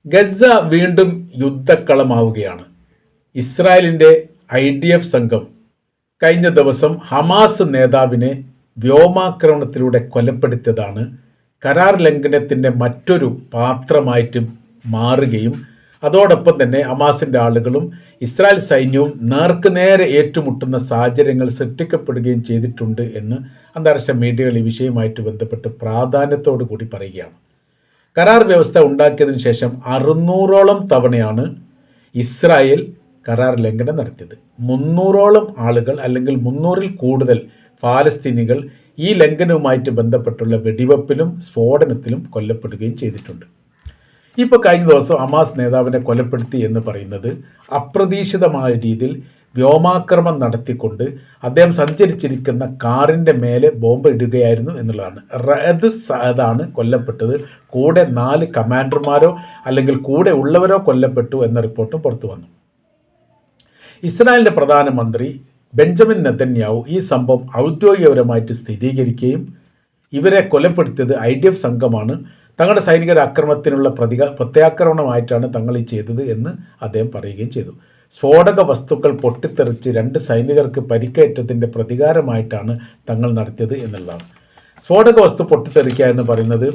Gaza വീണ്ടും യുദ്ധക്കളമാവുകയാണ്. ഇസ്രായേലിൻ്റെ IDF സംഘം കഴിഞ്ഞ ദിവസം ഹമാസ് നേതാവിനെ വ്യോമാക്രമണത്തിലൂടെ കൊലപ്പെടുത്തിയതാണ് കരാർ ലംഘനത്തിൻ്റെ മറ്റൊരു പാത്രമായിട്ട് മാറുകയും അതോടൊപ്പം തന്നെ ഹമാസിൻ്റെ ആളുകളും ഇസ്രായേൽ സൈന്യവും നേർക്കുനേരെ ഏറ്റുമുട്ടുന്ന സാഹചര്യങ്ങൾ സൃഷ്ടിക്കപ്പെടുകയും ചെയ്തിട്ടുണ്ട് എന്ന് അന്താരാഷ്ട്ര മീഡിയകൾ ഈ വിഷയവുമായിട്ട് ബന്ധപ്പെട്ട് പ്രാധാന്യത്തോടു കൂടി പറയുകയാണ്. കരാർ വ്യവസ്ഥ ഉണ്ടാക്കിയതിനു ശേഷം 600ഓളം തവണയാണ് ഇസ്രായേൽ കരാർ ലംഘനം നടത്തിയത്. 300ഓളം ആളുകൾ അല്ലെങ്കിൽ 300ൽ കൂടുതൽ ഫലസ്തീനികൾ ഈ ലംഘനവുമായിട്ട് ബന്ധപ്പെട്ടുള്ള വെടിവെപ്പിലും സ്ഫോടനത്തിലും കൊല്ലപ്പെടുകയും ചെയ്തിട്ടുണ്ട്. ഇപ്പോൾ കഴിഞ്ഞ ദിവസം ഹമാസ് നേതാവിനെ കൊലപ്പെടുത്തി എന്ന് പറയുന്നത് അപ്രതീക്ഷിതമായ രീതിയിൽ വ്യോമാക്രമണം നടത്തിക്കൊണ്ട് അദ്ദേഹം സഞ്ചരിച്ചിരിക്കുന്ന കാറിൻ്റെ മേലെ ബോംബ് ഇടുകയായിരുന്നു എന്നുള്ളതാണ്. റഅദ് സഅദാണ് കൊല്ലപ്പെട്ടത്. കൂടെ 4 കമാൻഡർമാരോ അല്ലെങ്കിൽ കൂടെ ഉള്ളവരോ കൊല്ലപ്പെട്ടു എന്ന റിപ്പോർട്ടും പുറത്തു വന്നു. ഇസ്രായേലിൻ്റെ പ്രധാനമന്ത്രി ബെഞ്ചമിൻ നെതന്യാഹു ഈ സംഭവം ഔദ്യോഗികപരമായിട്ട് സ്ഥിരീകരിക്കുകയും ഇവരെ കൊലപ്പെടുത്തിയത് IDF സംഘമാണ്, തങ്ങളുടെ സൈനികരുടെ ആക്രമണത്തിനുള്ള പ്രത്യാക്രമണമായിട്ടാണ് തങ്ങൾ ഈ ചെയ്തത് എന്ന് അദ്ദേഹം പറയുകയും ചെയ്തു. സ്ഫോടക വസ്തുക്കൾ പൊട്ടിത്തെറിച്ച് 2 സൈനികർക്ക് പരിക്കേറ്റതിൻ്റെ പ്രതികാരമായിട്ടാണ് തങ്ങൾ നടത്തിയത് എന്നുള്ളതാണ്. സ്ഫോടക വസ്തു പൊട്ടിത്തെറിക്കുക എന്ന് പറയുന്നത്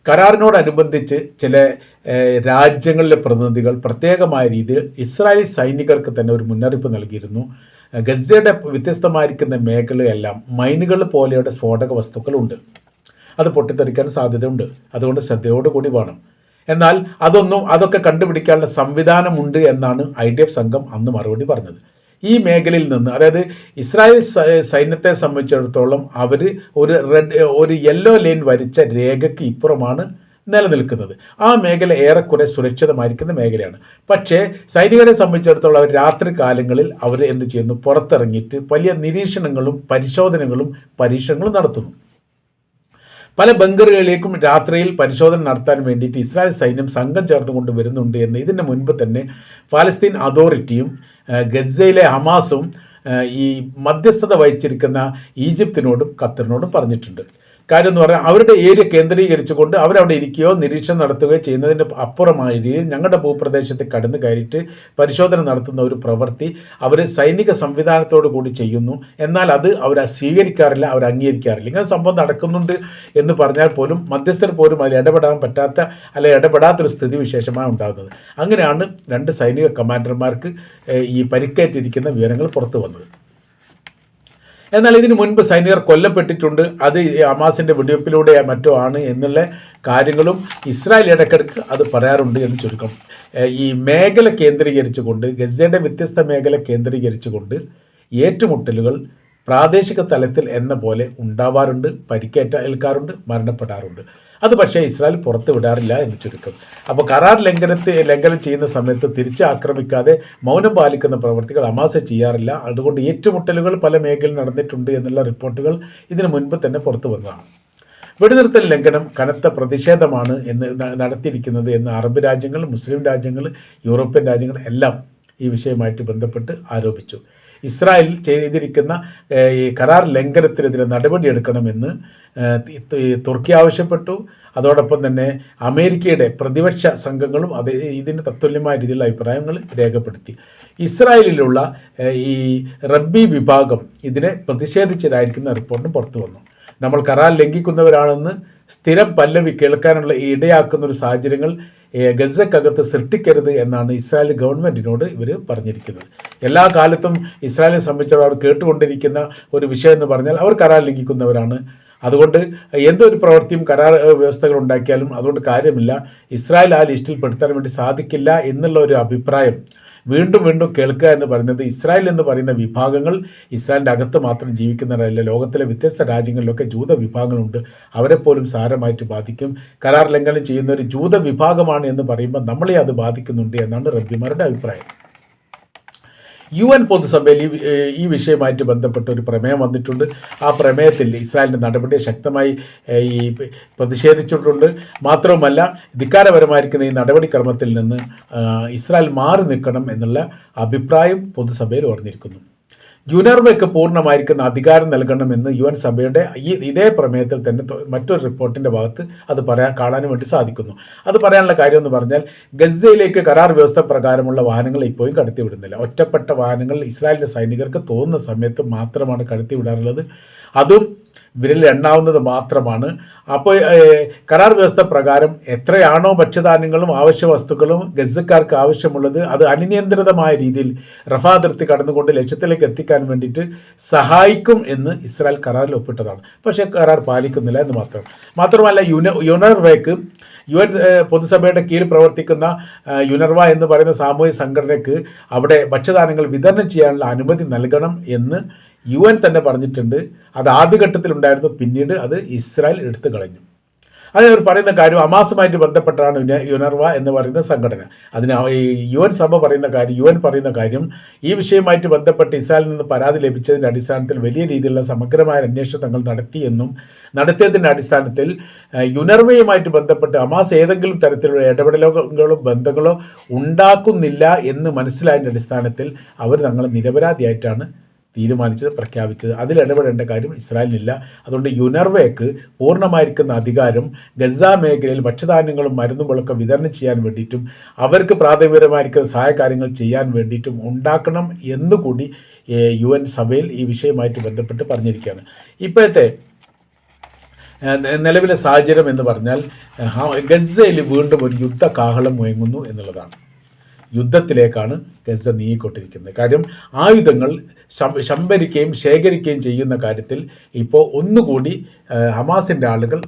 കരാറിനോടനുബന്ധിച്ച് ചില രാജ്യങ്ങളിലെ പ്രതിനിധികൾ പ്രത്യേകമായ രീതിയിൽ ഇസ്രായേലി സൈനികർക്ക് തന്നെ ഒരു മുന്നറിയിപ്പ് നൽകിയിരുന്നു. ഗസയുടെ വ്യത്യസ്തമായിരിക്കുന്ന മേഖലയെല്ലാം മൈനുകൾ പോലെയുള്ള സ്ഫോടക വസ്തുക്കളുണ്ട്, അത് പൊട്ടിത്തെറിക്കാൻ സാധ്യതയുണ്ട്, അതുകൊണ്ട് ശ്രദ്ധയോടുകൂടി വേണം. എന്നാൽ അതൊക്കെ കണ്ടുപിടിക്കാനുള്ള സംവിധാനമുണ്ട് എന്നാണ് IDF സംഘം അന്ന് മറുപടി പറഞ്ഞത്. ഈ മേഖലയിൽ നിന്ന്, അതായത് ഇസ്രായേൽ സൈന്യത്തെ സംബന്ധിച്ചിടത്തോളം അവർ ഒരു യെല്ലോ ലൈൻ വരിച്ച രേഖയ്ക്ക് ഇപ്പുറമാണ് നിലനിൽക്കുന്നത്. ആ മേഖല ഏറെക്കുറെ സുരക്ഷിതമായിരിക്കുന്ന മേഖലയാണ്. പക്ഷേ സൈനികരെ സംബന്ധിച്ചിടത്തോളം അവർ രാത്രി കാലങ്ങളിൽ അവർ എന്ത് ചെയ്യുന്നു, പുറത്തിറങ്ങിയിട്ട് വലിയ നിരീക്ഷണങ്ങളും പരിശോധനകളും പരീക്ഷണങ്ങളും നടത്തുന്നു. പല ബങ്കറുകളിലേക്കും രാത്രിയിൽ പരിശോധന നടത്താൻ വേണ്ടിയിട്ട് ഇസ്രായേൽ സൈന്യം സംഘം ചേർന്നുകൊണ്ട് വരുന്നുണ്ട് എന്ന് ഇതിന് മുൻപ് തന്നെ ഫലസ്തീൻ അതോറിറ്റിയും ഗസയിലെ ഹമാസും ഈ മധ്യസ്ഥത വഹിച്ചിരിക്കുന്ന ഈജിപ്തിനോടും ഖത്തറിനോടും പറഞ്ഞിട്ടുണ്ട്. കാര്യം എന്ന് പറഞ്ഞാൽ അവരുടെ ഏരിയ കേന്ദ്രീകരിച്ചുകൊണ്ട് അവരവിടെ ഇരിക്കുകയോ നിരീക്ഷണം നടത്തുകയോ ചെയ്യുന്നതിൻ്റെ അപ്പുറമായ രീതിയിൽ ഞങ്ങളുടെ ഭൂപ്രദേശത്ത് കടന്നു കയറിയിട്ട് പരിശോധന നടത്തുന്ന ഒരു പ്രവൃത്തി അവർ സൈനിക സംവിധാനത്തോടു കൂടി ചെയ്യുന്നു. എന്നാൽ അത് അവർ സ്വീകരിക്കാറില്ല, അവർ അംഗീകരിക്കാറില്ല. ഇങ്ങനെ സംഭവം നടക്കുന്നുണ്ട് എന്ന് പറഞ്ഞാൽ പോലും മധ്യസ്ഥർ പോലും അതിൽ ഇടപെടാൻ പറ്റാത്ത അല്ലെങ്കിൽ ഇടപെടാത്തൊരു സ്ഥിതി വിശേഷമാണ് ഉണ്ടാകുന്നത്. അങ്ങനെയാണ് 2 സൈനിക കമാൻഡർമാർക്ക് ഈ പരിക്കേറ്റിരിക്കുന്ന വിവരങ്ങൾ പുറത്തു വന്നത്. എന്നാൽ ഇതിനു മുൻപ് സൈനികർ കൊല്ലപ്പെട്ടിട്ടുണ്ട്, അത് ഹമാസിൻ്റെ വെടിവെപ്പിലൂടെ മറ്റോ ആണ് എന്നുള്ള കാര്യങ്ങളും ഇസ്രായേൽ ഇടയ്ക്കിടയ്ക്ക് അത് പറയാറുണ്ട് എന്ന് ചുരുക്കം. ഈ മേഖല കേന്ദ്രീകരിച്ചുകൊണ്ട്, ഗസയുടെ വ്യത്യസ്ത മേഖല കേന്ദ്രീകരിച്ചുകൊണ്ട് ഏറ്റുമുട്ടലുകൾ പ്രാദേശിക തലത്തിൽ എന്ന പോലെ ഉണ്ടാവാറുണ്ട്, പരിക്കേൽക്കാറുണ്ട്, മരണപ്പെടാറുണ്ട്. അത് പക്ഷേ ഇസ്രായേൽ പുറത്ത് വിടാറില്ല എന്ന് ചുരുക്കം. അപ്പോൾ കരാർ ലംഘനം ചെയ്യുന്ന സമയത്ത് തിരിച്ച് ആക്രമിക്കാതെ മൗനം പാലിക്കുന്ന പ്രവർത്തികൾ ഹമാസ് ചെയ്യാറില്ല. അതുകൊണ്ട് ഏറ്റുമുട്ടലുകൾ പല മേഖലയിൽ നടന്നിട്ടുണ്ട് എന്നുള്ള റിപ്പോർട്ടുകൾ ഇതിനു മുൻപ് തന്നെ പുറത്തു വന്നതാണ്. വെടിനിർത്തൽ ലംഘനം കനത്ത പ്രതിഷേധമാണ് നടത്തിയിരിക്കുന്നത് എന്ന് അറബ് രാജ്യങ്ങൾ, മുസ്ലിം രാജ്യങ്ങൾ, യൂറോപ്യൻ രാജ്യങ്ങൾ എല്ലാം ഈ വിഷയവുമായിട്ട് ബന്ധപ്പെട്ട് ആരോപിച്ചു. ഇസ്രായേൽ ചെയ്തിരിക്കുന്ന ഈ കരാർ ലംഘനത്തിനെതിരെ നടപടിയെടുക്കണമെന്ന് തുർക്കി ആവശ്യപ്പെട്ടു. അതോടൊപ്പം തന്നെ അമേരിക്കയുടെ പ്രതിപക്ഷ സംഘങ്ങളും ഇതിന് തത്തുല്യമായ രീതിയിലുള്ള അഭിപ്രായങ്ങൾ രേഖപ്പെടുത്തി. ഇസ്രായേലിലുള്ള ഈ റബ്ബി വിഭാഗം ഇതിനെ പ്രതിഷേധിച്ചതായിരിക്കുന്ന റിപ്പോർട്ടും പുറത്തു വന്നു. നമ്മൾ കരാർ ലംഘിക്കുന്നവരാണെന്ന് സ്ഥിരം പല്ലവി കേൾക്കാനുള്ള ഇടയാക്കുന്ന ഒരു സാഹചര്യങ്ങൾ ഗസക്കകത്ത് സൃഷ്ടിക്കരുത് എന്നാണ് ഇസ്രായേൽ ഗവൺമെൻറ്റിനോട് ഇവർ പറഞ്ഞിരിക്കുന്നത്. എല്ലാ കാലത്തും ഇസ്രായേലിനെ സംബന്ധിച്ച് അവർ കേട്ടുകൊണ്ടിരിക്കുന്ന ഒരു വിഷയം എന്ന് പറഞ്ഞാൽ അവർ കരാർ ലംഘിക്കുന്നവരാണ്. അതുകൊണ്ട് എന്തൊരു പ്രവൃത്തിയും കരാർ വ്യവസ്ഥകൾ ഉണ്ടാക്കിയാലും അതുകൊണ്ട് കാര്യമില്ല, ഇസ്രായേൽ ആ ലിസ്റ്റിൽ പെടുത്താൻ വേണ്ടി സാധിക്കില്ല എന്നുള്ള ഒരു അഭിപ്രായം വീണ്ടും വീണ്ടും കേൾക്കുക എന്ന് പറയുന്നത് ഇസ്രായേൽ എന്ന് പറയുന്ന വിഭാഗങ്ങൾ ഇസ്രായേലിൻ്റെ അകത്ത് മാത്രം ജീവിക്കുന്നവരല്ല, ലോകത്തിലെ വ്യത്യസ്ത രാജ്യങ്ങളിലൊക്കെ ജൂത വിഭാഗങ്ങളുണ്ട്, അവരെപ്പോലും സാരമായിട്ട് ബാധിക്കും. കരാർ ലംഘനം ചെയ്യുന്ന ഒരു ജൂത വിഭാഗമാണ് എന്ന് പറയുമ്പോൾ നമ്മളെ അത് ബാധിക്കുന്നുണ്ട് എന്നാണ് റബ്ബിമാരുടെ അഭിപ്രായം. UN പൊതുസഭയിൽ ഈ വിഷയവുമായിട്ട് ബന്ധപ്പെട്ട ഒരു പ്രമേയം വന്നിട്ടുണ്ട്. ആ പ്രമേയത്തിൽ ഇസ്രായേലിൻ്റെ നടപടിയെ ശക്തമായി ഈ പ്രതിഷേധിച്ചിട്ടുണ്ട്. മാത്രവുമല്ല ധിക്കാരപരമായിരിക്കുന്ന ഈ നടപടിക്രമത്തിൽ നിന്ന് ഇസ്രായേൽ മാറി നിൽക്കണം എന്നുള്ള അഭിപ്രായം പൊതുസഭയിൽ ഉയർന്നിരിക്കുന്നു. യുനെർവയ്ക്ക് പൂർണ്ണമായിരിക്കുന്ന അധികാരം നൽകണമെന്ന് UN സഭയുടെ ഇതേ പ്രമേയത്തിൽ തന്നെ മറ്റൊരു റിപ്പോർട്ടിൻ്റെ ഭാഗത്ത് അത് കാണാനും വേണ്ടി സാധിക്കുന്നു. അത് പറയാനുള്ള കാര്യം എന്ന് പറഞ്ഞാൽ ഗസയിലേക്ക് കരാർ വ്യവസ്ഥ പ്രകാരമുള്ള വാഹനങ്ങൾ ഇപ്പോഴും കടത്തിവിടുന്നില്ല. ഒറ്റപ്പെട്ട വാഹനങ്ങൾ ഇസ്രായേലിൻ്റെ സൈനികർക്ക് തോന്നുന്ന സമയത്ത് മാത്രമാണ് കടത്തിവിടാറുള്ളത്. അതും വിരലിൽ എണ്ണാവുന്നത് മാത്രമാണ്. അപ്പോൾ കരാർ വ്യവസ്ഥ പ്രകാരം എത്രയാണോ ഭക്ഷ്യധാന്യങ്ങളും ആവശ്യ വസ്തുക്കളും ഗസക്കാർക്ക് ആവശ്യമുള്ളത് അത് അനിയന്ത്രിതമായ രീതിയിൽ റഫാ അതിർത്തി കടന്നുകൊണ്ട് ലക്ഷ്യത്തിലേക്ക് എത്തിക്കാൻ വേണ്ടിയിട്ട് സഹായിക്കും എന്ന് ഇസ്രായേൽ കരാറിൽ ഒപ്പിട്ടതാണ്. പക്ഷേ കരാർ പാലിക്കുന്നില്ല എന്ന് മാത്രമല്ല യുനെർവയ്ക്ക് UN പൊതുസഭയുടെ കീഴിൽ പ്രവർത്തിക്കുന്ന യുനെർവ എന്ന് പറയുന്ന സാമൂഹിക സംഘടനയ്ക്ക് അവിടെ ഭക്ഷ്യധാന്യങ്ങൾ വിതരണം ചെയ്യാനുള്ള അനുമതി നൽകണം എന്ന് UN തന്നെ പറഞ്ഞിട്ടുണ്ട്. അത് ആദ്യഘട്ടത്തിലുണ്ടായിരുന്നു, പിന്നീട് അത് ഇസ്രായേൽ എടുത്തു കളഞ്ഞു. അവർ പറയുന്ന കാര്യം ഹമാസുമായിട്ട് ബന്ധപ്പെട്ടാണ് യുനെർവ എന്ന് പറയുന്ന സംഘടന. അതിന് UN സഭ പറയുന്ന കാര്യം, UN പറയുന്ന കാര്യം ഈ വിഷയവുമായിട്ട് ബന്ധപ്പെട്ട് ഇസ്രായേലിൽ നിന്ന് പരാതി ലഭിച്ചതിൻ്റെ അടിസ്ഥാനത്തിൽ വലിയ രീതിയിലുള്ള സമഗ്രമായ അന്വേഷണം തങ്ങൾ നടത്തിയെന്നും നടത്തിയതിൻ്റെ അടിസ്ഥാനത്തിൽ യുനെർവയുമായിട്ട് ബന്ധപ്പെട്ട് ഹമാസ് ഏതെങ്കിലും തരത്തിലുള്ള ഇടപെടലുകളോ ബന്ധങ്ങളോ ഉണ്ടാക്കുന്നില്ല എന്ന് മനസ്സിലായതിൻ്റെ അടിസ്ഥാനത്തിൽ അവർ തങ്ങൾ നിരപരാധിയായിട്ടാണ് തീരുമാനിച്ചത്, പ്രഖ്യാപിച്ചത്. അതിലിടപെടേണ്ട കാര്യം ഇസ്രായേലിനില്ല. അതുകൊണ്ട് യുനെർവയ്ക്ക് പൂർണ്ണമായിരിക്കുന്ന അധികാരം ഗസ മേഖലയിൽ ഭക്ഷ്യധാന്യങ്ങളും മരുന്നുകളൊക്കെ വിതരണം ചെയ്യാൻ വേണ്ടിയിട്ടും അവർക്ക് പ്രാഥമികമായിരിക്കുന്ന സഹായകാര്യങ്ങൾ ചെയ്യാൻ വേണ്ടിയിട്ടും ഉണ്ടാക്കണം എന്നുകൂടി UN സഭയിൽ ഈ വിഷയവുമായിട്ട് ബന്ധപ്പെട്ട് പറഞ്ഞിരിക്കുകയാണ്. ഇപ്പോഴത്തെ നിലവിലെ സാഹചര്യം എന്ന് പറഞ്ഞാൽ ഗസയിൽ വീണ്ടും ഒരു യുദ്ധകാഹളം മുഴങ്ങുന്നു എന്നുള്ളതാണ്. യുദ്ധത്തിലേക്കാണ് ഗസ നീങ്ങിക്കൊണ്ടിരിക്കുന്നത്. കാര്യം ആയുധങ്ങൾ സംഭരിക്കുകയും ശേഖരിക്കുകയും ചെയ്യുന്ന കാര്യത്തിൽ ഇപ്പോൾ ഒന്നുകൂടി ഹമാസിൻ്റെ ആളുകൾ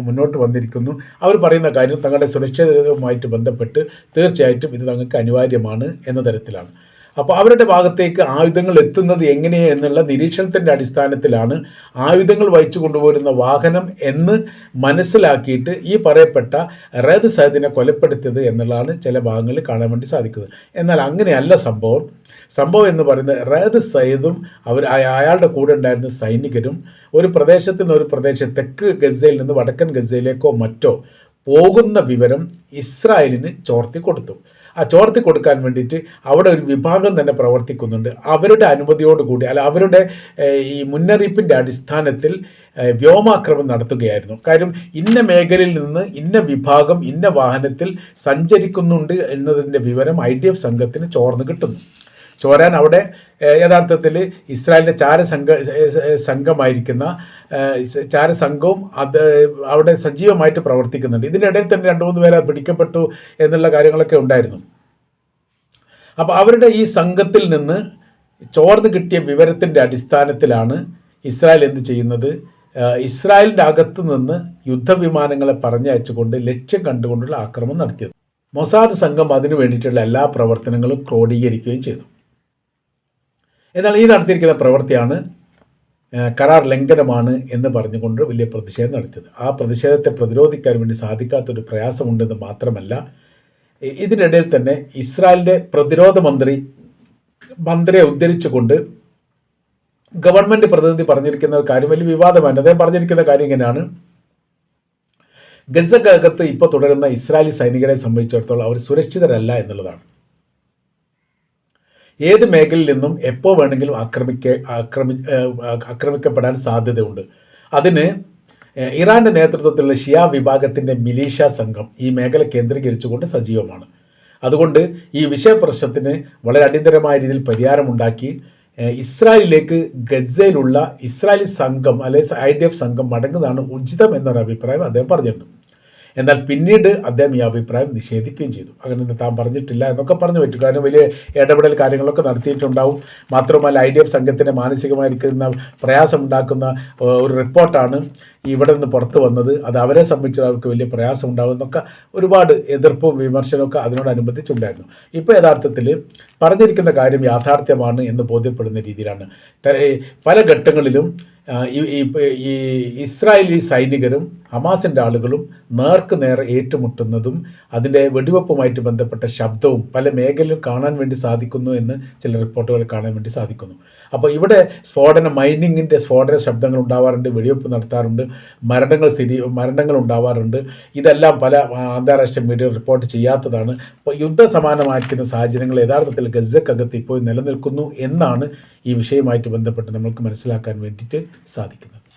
മുന്നോട്ട് വന്നിരിക്കുന്നു. അവർ പറയുന്ന കാര്യം തങ്ങളുടെ സുരക്ഷിതവുമായിട്ട് ബന്ധപ്പെട്ട് തീർച്ചയായിട്ടും ഇത് തങ്ങൾക്ക് അനിവാര്യമാണ് എന്ന തരത്തിലാണ്. അപ്പോൾ അവരുടെ ഭാഗത്തേക്ക് ആയുധങ്ങൾ എത്തുന്നത് എങ്ങനെയെന്നുള്ള നിരീക്ഷണത്തിൻ്റെ അടിസ്ഥാനത്തിലാണ് ആയുധങ്ങൾ വഹിച്ചു കൊണ്ടുപോരുന്ന വാഹനം എന്ന് മനസ്സിലാക്കിയിട്ട് ഈ പറയപ്പെട്ട റേദ് സയ്യിദിനെ കൊലപ്പെടുത്തിയത് എന്നുള്ളതാണ് ചില ഭാഗങ്ങളിൽ കാണാൻ വേണ്ടി സാധിക്കുന്നത്. എന്നാൽ അങ്ങനെയല്ല സംഭവം എന്ന് പറയുന്നത് റേദ് സയ്യിദും അയാളുടെ കൂടെ ഉണ്ടായിരുന്ന സൈനികരും ഒരു പ്രദേശത്ത് നിന്ന് ഒരു പ്രദേശം തെക്ക് ഗസയിൽ നിന്ന് വടക്കൻ ഗസയിലേക്കോ മറ്റോ പോകുന്ന വിവരം ഇസ്രായേലിന് ചോർത്തി കൊടുത്തു. ആ ചോർത്തി കൊടുക്കാൻ വേണ്ടിയിട്ട് അവിടെ ഒരു വിഭാഗം തന്നെ പ്രവർത്തിക്കുന്നുണ്ട്. അവരുടെ അനുമതിയോടുകൂടി അവരുടെ ഈ മുന്നറിയിപ്പിൻ്റെ അടിസ്ഥാനത്തിൽ വ്യോമാക്രമണം നടത്തുകയായിരുന്നു. കാര്യം ഇന്ന മേഖലയിൽ നിന്ന് ഇന്ന വിഭാഗം ഇന്ന വാഹനത്തിൽ സഞ്ചരിക്കുന്നുണ്ട് എന്നതിൻ്റെ വിവരം IDF സംഘത്തിന് ചോർന്ന് കിട്ടുന്നു. ചോരാൻ അവിടെ യഥാർത്ഥത്തിൽ ഇസ്രായേലിൻ്റെ സംഘമായിരിക്കുന്ന ചാരസംഘവും അത് അവിടെ സജീവമായിട്ട് പ്രവർത്തിക്കുന്നുണ്ട്. ഇതിനിടയിൽ തന്നെ 2-3 പേരെ പിടിക്കപ്പെട്ടു എന്നുള്ള കാര്യങ്ങളൊക്കെ ഉണ്ടായിരുന്നു. അപ്പോൾ അവരുടെ ഈ സംഘത്തിൽ നിന്ന് ചോർന്ന് കിട്ടിയ വിവരത്തിൻ്റെ അടിസ്ഥാനത്തിലാണ് ഇസ്രായേൽ എന്ത് ചെയ്യുന്നത്, ഇസ്രായേലിൻ്റെ അകത്തു നിന്ന് യുദ്ധവിമാനങ്ങളെ പറഞ്ഞയച്ചുകൊണ്ട് ലക്ഷ്യം കണ്ടുകൊണ്ടുള്ള ആക്രമണം നടത്തിയത്. മൊസാദ് സംഘം അതിനു വേണ്ടിയിട്ടുള്ള എല്ലാ പ്രവർത്തനങ്ങളും ക്രോഡീകരിക്കുകയും ചെയ്തു. എന്നാൽ ഈ നടത്തിയിരിക്കുന്ന പ്രവൃത്തിയാണ് കരാർ ലംഘനമാണ് എന്ന് പറഞ്ഞുകൊണ്ട് വലിയ പ്രതിഷേധം നടത്തിയത്. ആ പ്രതിഷേധത്തെ പ്രതിരോധിക്കാൻ വേണ്ടി സാധിക്കാത്തൊരു പ്രയാസമുണ്ടെന്ന് മാത്രമല്ല, ഇതിനിടയിൽ തന്നെ ഇസ്രായേലിൻ്റെ പ്രതിരോധ മന്ത്രിയെ ഉദ്ധരിച്ചുകൊണ്ട് ഗവൺമെൻറ് പ്രതിനിധി പറഞ്ഞിരിക്കുന്ന കാര്യം വലിയ വിവാദമാണ്. അദ്ദേഹം പറഞ്ഞിരിക്കുന്ന കാര്യം ഇങ്ങനെയാണ്: ഗസക്കകത്ത് ഇപ്പോൾ തുടരുന്ന ഇസ്രായേലി സൈനികരെ സംബന്ധിച്ചിടത്തോളം അവർ സുരക്ഷിതരല്ല എന്നുള്ളതാണ്. ഏത് മേഖലയിൽ നിന്നും എപ്പോൾ വേണമെങ്കിലും ആക്രമിക്കപ്പെടാൻ സാധ്യതയുണ്ട്. അതിന് ഇറാൻ്റെ നേതൃത്വത്തിലുള്ള ഷിയ വിഭാഗത്തിൻ്റെ മിലീഷ സംഘം ഈ മേഖല കേന്ദ്രീകരിച്ചുകൊണ്ട് സജീവമാണ്. അതുകൊണ്ട് ഈ വിഷയപ്രശ്നത്തിന് വളരെ അടിയന്തരമായ രീതിയിൽ പരിഹാരമുണ്ടാക്കി ഇസ്രായേലിലേക്ക് ഗസയിലുള്ള ഇസ്രായേലി സംഘം അല്ലെങ്കിൽ IDF സംഘം മടങ്ങുന്നതാണ് ഉചിതം എന്നൊരു അഭിപ്രായം അദ്ദേഹം പറഞ്ഞിട്ടുണ്ട്. എന്നാൽ പിന്നീട് അദ്ദേഹം ഈ അഭിപ്രായം നിഷേധിക്കുകയും ചെയ്തു. അങ്ങനെ താൻ പറഞ്ഞിട്ടില്ല എന്നൊക്കെ പറഞ്ഞു പറ്റും. കാരണം വലിയ ഇടപെടൽ കാര്യങ്ങളൊക്കെ നടത്തിയിട്ടുണ്ടാവും. മാത്രമല്ല IDF സംഘത്തിന് മാനസികമായിരിക്കുന്ന പ്രയാസമുണ്ടാക്കുന്ന ഒരു റിപ്പോർട്ടാണ് ഇവിടെ നിന്ന് പുറത്ത് വന്നത്. അത് അവരെ സംബന്ധിച്ച് അവർക്ക് വലിയ പ്രയാസം ഉണ്ടാകും എന്നൊക്കെ ഒരുപാട് എതിർപ്പും വിമർശനമൊക്കെ അതിനോടനുബന്ധിച്ചുണ്ടായിരുന്നു. ഇപ്പോൾ യഥാർത്ഥത്തിൽ പറഞ്ഞിരിക്കുന്ന കാര്യം യാഥാർത്ഥ്യമാണ് എന്ന് ബോധ്യപ്പെടുന്ന രീതിയിലാണ് പല ഘട്ടങ്ങളിലും ഈ ഇസ്രായേലി സൈനികരും ഹമാസിൻ്റെ ആളുകളും നേർക്ക് നേരെ ഏറ്റുമുട്ടുന്നതും അതിൻ്റെ വെടിവെപ്പുമായിട്ട് ബന്ധപ്പെട്ട ശബ്ദവും പല മേഖലയിലും കാണാൻ വേണ്ടി സാധിക്കുന്നു എന്ന് ചില റിപ്പോർട്ടുകൾ കാണാൻ വേണ്ടി സാധിക്കുന്നു. അപ്പോൾ ഇവിടെ മൈനിങ്ങിൻ്റെ സ്ഫോടന ശബ്ദങ്ങൾ ഉണ്ടാവാറുണ്ട്, വെടിവെപ്പ് നടത്താറുണ്ട്. മരണങ്ങൾ ഉണ്ടാവാറുണ്ട്. ഇതെല്ലാം പല അന്താരാഷ്ട്ര മീഡിയ റിപ്പോർട്ട് ചെയ്യാത്തതാണ്. അപ്പോൾ യുദ്ധസമാനമായിരിക്കുന്ന സാഹചര്യങ്ങൾ യഥാർത്ഥത്തിൽ ഗസക്കകത്ത് ഇപ്പോൾ നിലനിൽക്കുന്നു എന്നാണ് ഈ വിഷയവുമായിട്ട് ബന്ധപ്പെട്ട് നമ്മൾക്ക് മനസ്സിലാക്കാൻ വേണ്ടിയിട്ട് സാധിക്കുന്നത്.